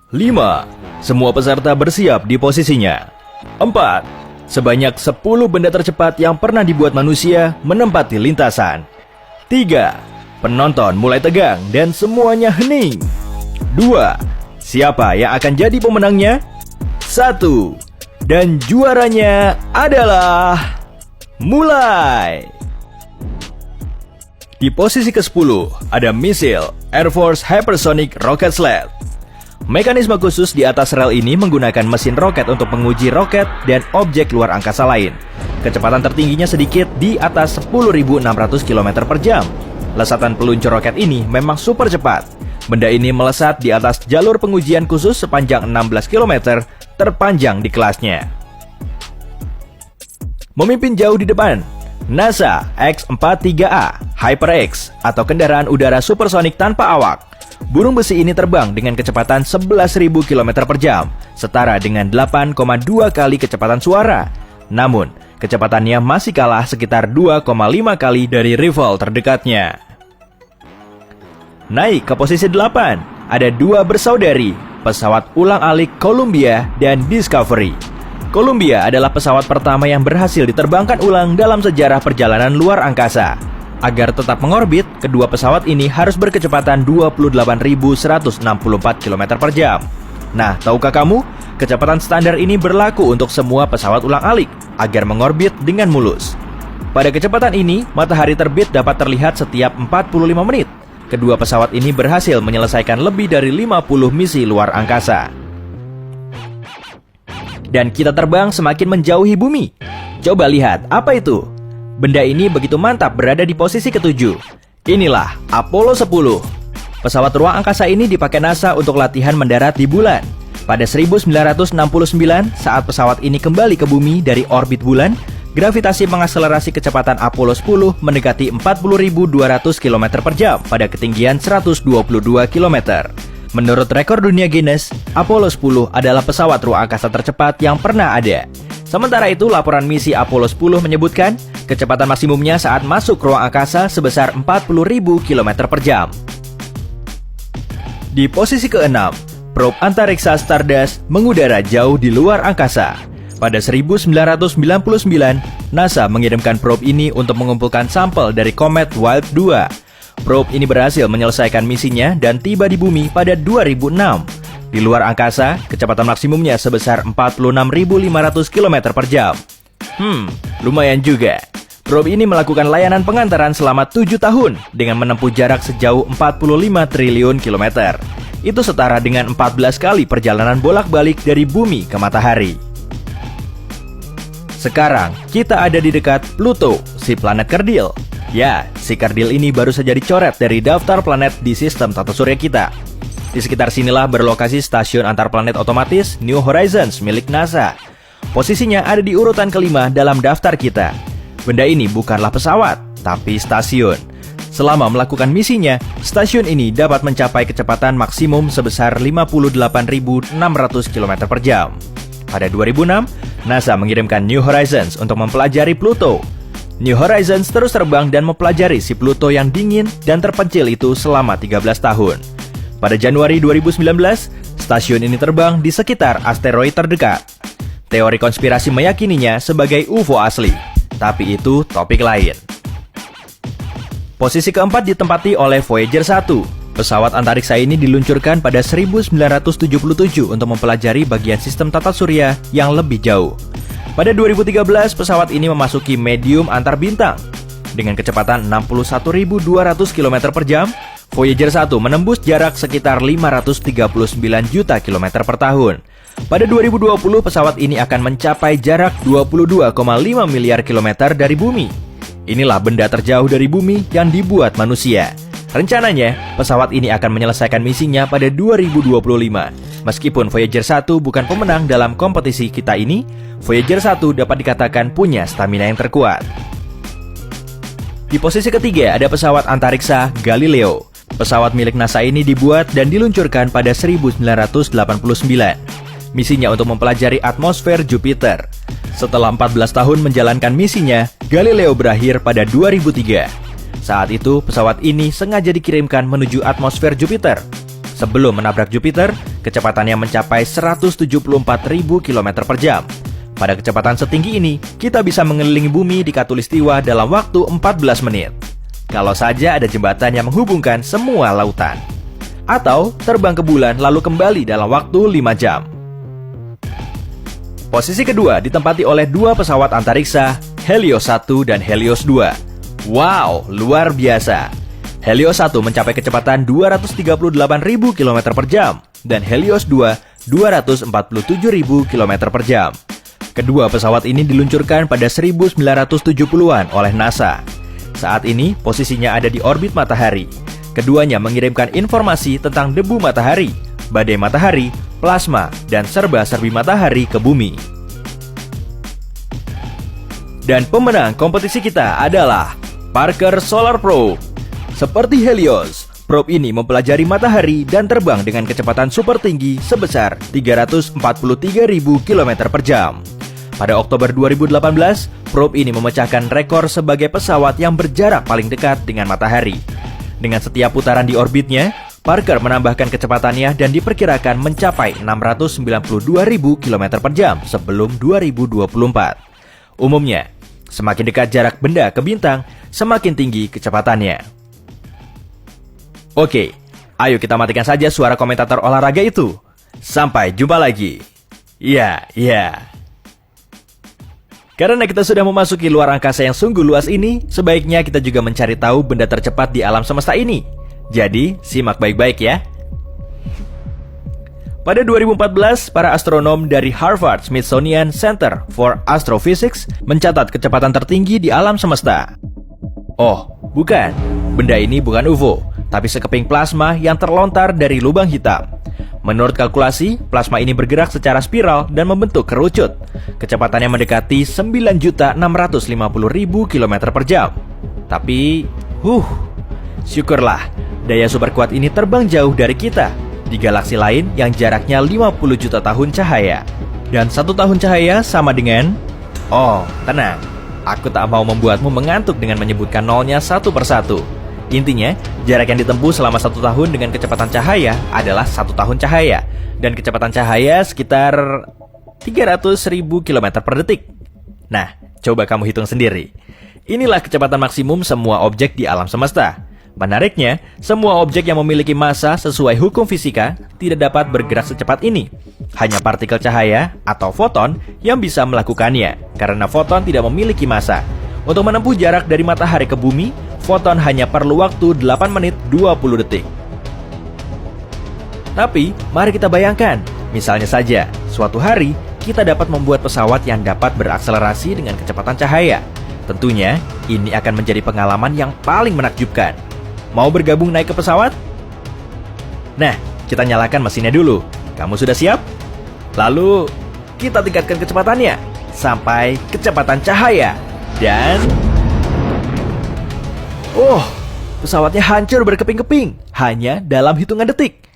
5. Semua peserta bersiap di posisinya. 4. Sebanyak 10 benda tercepat yang pernah dibuat manusia menempati lintasan. 3. Penonton mulai tegang dan semuanya hening. 2. Siapa yang akan jadi pemenangnya? 1. Dan juaranya adalah... Mulai! Di posisi ke-10 ada misil Air Force Hypersonic Rocket Sled. Mekanisme khusus di atas rel ini menggunakan mesin roket untuk menguji roket dan objek luar angkasa lain. Kecepatan tertingginya sedikit di atas 10.600 km per jam. Lesatan peluncur roket ini memang super cepat. Benda ini melesat di atas jalur pengujian khusus sepanjang 16 km terpanjang di kelasnya. Memimpin jauh di depan, NASA X-43A HyperX atau kendaraan udara supersonik tanpa awak. Burung besi ini terbang dengan kecepatan 11.000 km per jam, setara dengan 8,2 kali kecepatan suara. Namun, kecepatannya masih kalah sekitar 2,5 kali dari rival terdekatnya. Naik ke posisi 8, ada dua bersaudari, pesawat ulang-alik Columbia dan Discovery. Columbia adalah pesawat pertama yang berhasil diterbangkan ulang dalam sejarah perjalanan luar angkasa. Agar tetap mengorbit, kedua pesawat ini harus berkecepatan 28.164 km per jam. Nah, tahukah kamu, kecepatan standar ini berlaku untuk semua pesawat ulang-alik agar mengorbit dengan mulus. Pada kecepatan ini, matahari terbit dapat terlihat setiap 45 menit. Kedua pesawat ini berhasil menyelesaikan lebih dari 50 misi luar angkasa. Dan kita terbang semakin menjauhi bumi. Coba lihat, apa itu? Benda ini begitu mantap berada di posisi ke-7. Inilah Apollo 10. Pesawat ruang angkasa ini dipakai NASA untuk latihan mendarat di bulan. Pada 1969, saat pesawat ini kembali ke bumi dari orbit bulan, gravitasi mengakselerasi kecepatan Apollo 10 mendekati 40.200 km per jam pada ketinggian 122 km. Menurut rekor dunia Guinness, Apollo 10 adalah pesawat ruang angkasa tercepat yang pernah ada. Sementara itu, laporan misi Apollo 10 menyebutkan kecepatan maksimumnya saat masuk ruang angkasa sebesar 40.000 km per jam. Di posisi ke-6, probe antariksa Stardust mengudara jauh di luar angkasa. Pada 1999, NASA mengirimkan probe ini untuk mengumpulkan sampel dari komet Wild 2. Probe ini berhasil menyelesaikan misinya dan tiba di bumi pada 2006. Di luar angkasa, kecepatan maksimumnya sebesar 46.500 km per jam. Lumayan juga. Probe ini melakukan layanan pengantaran selama 7 tahun dengan menempuh jarak sejauh 45 triliun kilometer. Itu setara dengan 14 kali perjalanan bolak-balik dari bumi ke matahari. Sekarang, kita ada di dekat Pluto, si planet kerdil. Ya, si kerdil ini baru saja dicoret dari daftar planet di sistem tata surya kita. Di sekitar sinilah berlokasi stasiun antarplanet otomatis New Horizons milik NASA. Posisinya ada di urutan kelima dalam daftar kita. Benda ini bukanlah pesawat, tapi stasiun. Selama melakukan misinya, stasiun ini dapat mencapai kecepatan maksimum sebesar 58.600 km per jam. Pada 2006, NASA mengirimkan New Horizons untuk mempelajari Pluto. New Horizons terus terbang dan mempelajari si Pluto yang dingin dan terpencil itu selama 13 tahun. Pada Januari 2019, stasiun ini terbang di sekitar asteroid terdekat. Teori konspirasi meyakininya sebagai UFO asli, tapi itu topik lain. Posisi keempat ditempati oleh Voyager 1. Pesawat antariksa ini diluncurkan pada 1977 untuk mempelajari bagian sistem tata surya yang lebih jauh. Pada 2013, pesawat ini memasuki medium antar bintang. Dengan kecepatan 61.200 km per jam, Voyager 1 menembus jarak sekitar 539 juta kilometer per tahun. Pada 2020, pesawat ini akan mencapai jarak 22,5 miliar kilometer dari bumi. Inilah benda terjauh dari bumi yang dibuat manusia. Rencananya, pesawat ini akan menyelesaikan misinya pada 2025. Meskipun Voyager 1 bukan pemenang dalam kompetisi kita ini, Voyager 1 dapat dikatakan punya stamina yang terkuat. Di posisi ketiga ada pesawat antariksa Galileo. Pesawat milik NASA ini dibuat dan diluncurkan pada 1989. Misinya untuk mempelajari atmosfer Jupiter. Setelah 14 tahun menjalankan misinya, Galileo berakhir pada 2003. Saat itu, pesawat ini sengaja dikirimkan menuju atmosfer Jupiter. Sebelum menabrak Jupiter, kecepatannya mencapai 174.000 km per jam. Pada kecepatan setinggi ini, kita bisa mengelilingi bumi di khatulistiwa dalam waktu 14 menit. Kalau saja ada jembatan yang menghubungkan semua lautan. Atau terbang ke bulan lalu kembali dalam waktu 5 jam. Posisi kedua ditempati oleh dua pesawat antariksa, Helios 1 dan Helios 2. Wow, luar biasa! Helios 1 mencapai kecepatan 238.000 km per jam dan Helios 2 247.000 km per jam. Kedua pesawat ini diluncurkan pada 1970-an oleh NASA. Saat ini posisinya ada di orbit matahari. Keduanya mengirimkan informasi tentang debu matahari, badai matahari, plasma, dan serba-serbi matahari ke bumi. Dan pemenang kompetisi kita adalah Parker Solar Probe. Seperti Helios, probe ini mempelajari matahari dan terbang dengan kecepatan super tinggi sebesar 343.000 km per jam. Pada Oktober 2018, probe ini memecahkan rekor sebagai pesawat yang berjarak paling dekat dengan matahari. Dengan setiap putaran di orbitnya, Parker menambahkan kecepatannya dan diperkirakan mencapai 692.000 km per jam sebelum 2024. Umumnya, semakin dekat jarak benda ke bintang, semakin tinggi kecepatannya. Oke, ayo kita matikan saja suara komentator olahraga itu. Sampai jumpa lagi. Ya. Karena kita sudah memasuki luar angkasa yang sungguh luas ini, sebaiknya kita juga mencari tahu benda tercepat di alam semesta ini. Jadi, simak baik-baik ya. Pada 2014, para astronom dari Harvard Smithsonian Center for Astrophysics mencatat kecepatan tertinggi di alam semesta. Oh, bukan. Benda ini bukan UFO, tapi sekeping plasma yang terlontar dari lubang hitam. Menurut kalkulasi, plasma ini bergerak secara spiral dan membentuk kerucut. Kecepatannya mendekati 9.650.000 km per jam. Tapi, syukurlah, daya super kuat ini terbang jauh dari kita, di galaksi lain yang jaraknya 50 juta tahun cahaya. Dan 1 tahun cahaya sama dengan... Oh, tenang, aku tak mau membuatmu mengantuk dengan menyebutkan nolnya satu persatu. Intinya, jarak yang ditempuh selama 1 tahun dengan kecepatan cahaya adalah 1 tahun cahaya. Dan kecepatan cahaya sekitar 300.000 km per detik. Nah, coba kamu hitung sendiri. Inilah kecepatan maksimum semua objek di alam semesta. Menariknya, semua objek yang memiliki massa sesuai hukum fisika tidak dapat bergerak secepat ini. Hanya partikel cahaya atau foton yang bisa melakukannya, karena foton tidak memiliki massa. Untuk menempuh jarak dari matahari ke bumi, foton hanya perlu waktu 8 menit 20 detik. Tapi, mari kita bayangkan, misalnya saja, suatu hari kita dapat membuat pesawat yang dapat berakselerasi dengan kecepatan cahaya. Tentunya, ini akan menjadi pengalaman yang paling menakjubkan. Mau bergabung naik ke pesawat? Nah, kita nyalakan mesinnya dulu. Kamu sudah siap? Lalu, kita tingkatkan kecepatannya sampai kecepatan cahaya. Dan... pesawatnya hancur berkeping-keping hanya dalam hitungan detik.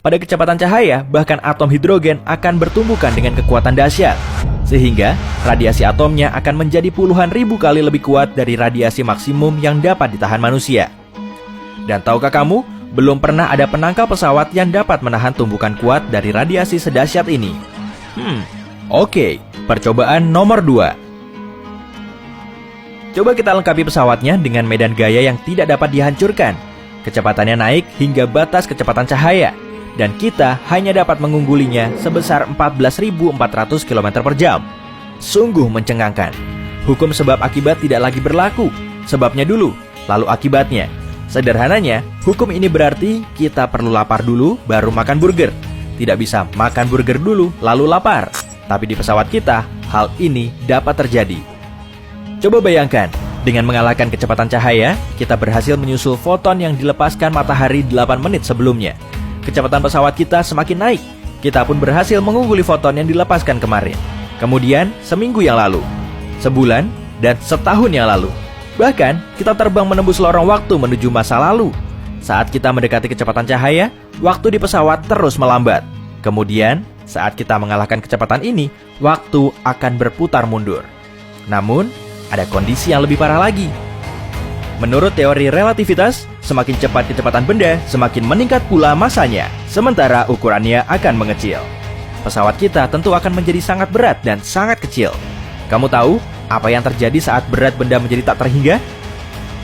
Pada kecepatan cahaya, bahkan atom hidrogen akan bertumbukan dengan kekuatan dahsyat, sehingga radiasi atomnya akan menjadi puluhan ribu kali lebih kuat dari radiasi maksimum yang dapat ditahan manusia. Dan tahukah kamu, belum pernah ada penangkal pesawat yang dapat menahan tumbukan kuat dari radiasi sedahsyat ini. Oke, percobaan nomor 2. Coba kita lengkapi pesawatnya dengan medan gaya yang tidak dapat dihancurkan. Kecepatannya naik hingga batas kecepatan cahaya, dan kita hanya dapat mengunggulinya sebesar 14.400 km per jam. Sungguh mencengangkan. Hukum sebab akibat tidak lagi berlaku. Sebabnya dulu, lalu akibatnya. Sederhananya, hukum ini berarti kita perlu lapar dulu baru makan burger. Tidak bisa makan burger dulu lalu lapar. Tapi di pesawat kita, hal ini dapat terjadi. Coba bayangkan, dengan mengalahkan kecepatan cahaya, kita berhasil menyusul foton yang dilepaskan matahari 8 menit sebelumnya. Kecepatan pesawat kita semakin naik. Kita pun berhasil mengungguli foton yang dilepaskan kemarin. Kemudian, seminggu yang lalu, sebulan, dan setahun yang lalu. Bahkan, kita terbang menembus lorong waktu menuju masa lalu. Saat kita mendekati kecepatan cahaya, waktu di pesawat terus melambat. Kemudian, saat kita mengalahkan kecepatan ini, waktu akan berputar mundur. Namun, ada kondisi yang lebih parah lagi. Menurut teori relativitas, semakin cepat kecepatan benda, semakin meningkat pula masanya. sementara ukurannya akan mengecil. Pesawat kita tentu akan menjadi sangat berat dan sangat kecil. Kamu tahu apa yang terjadi saat berat benda menjadi tak terhingga?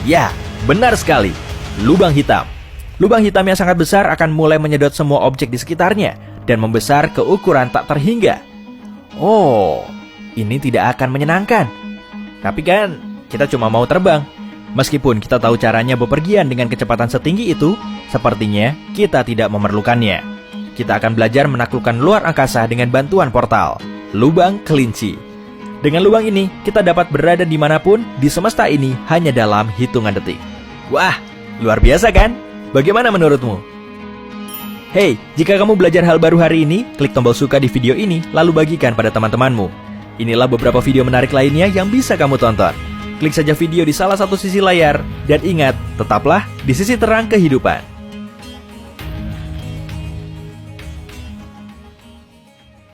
Ya, benar sekali. Lubang hitam. Lubang hitam yang sangat besar akan mulai menyedot semua objek di sekitarnya dan membesar ke ukuran tak terhingga. Oh, ini tidak akan menyenangkan. Tapi kan, kita cuma mau terbang. Meskipun kita tahu caranya bepergian dengan kecepatan setinggi itu, sepertinya kita tidak memerlukannya. Kita akan belajar menaklukkan luar angkasa dengan bantuan portal, lubang kelinci. Dengan lubang ini, kita dapat berada dimanapun di semesta ini hanya dalam hitungan detik. Wah, luar biasa kan? Bagaimana menurutmu? Hey, jika kamu belajar hal baru hari ini, klik tombol suka di video ini, lalu bagikan pada teman-temanmu. Inilah beberapa video menarik lainnya yang bisa kamu tonton. Klik saja video di salah satu sisi layar, dan ingat, tetaplah di sisi terang kehidupan.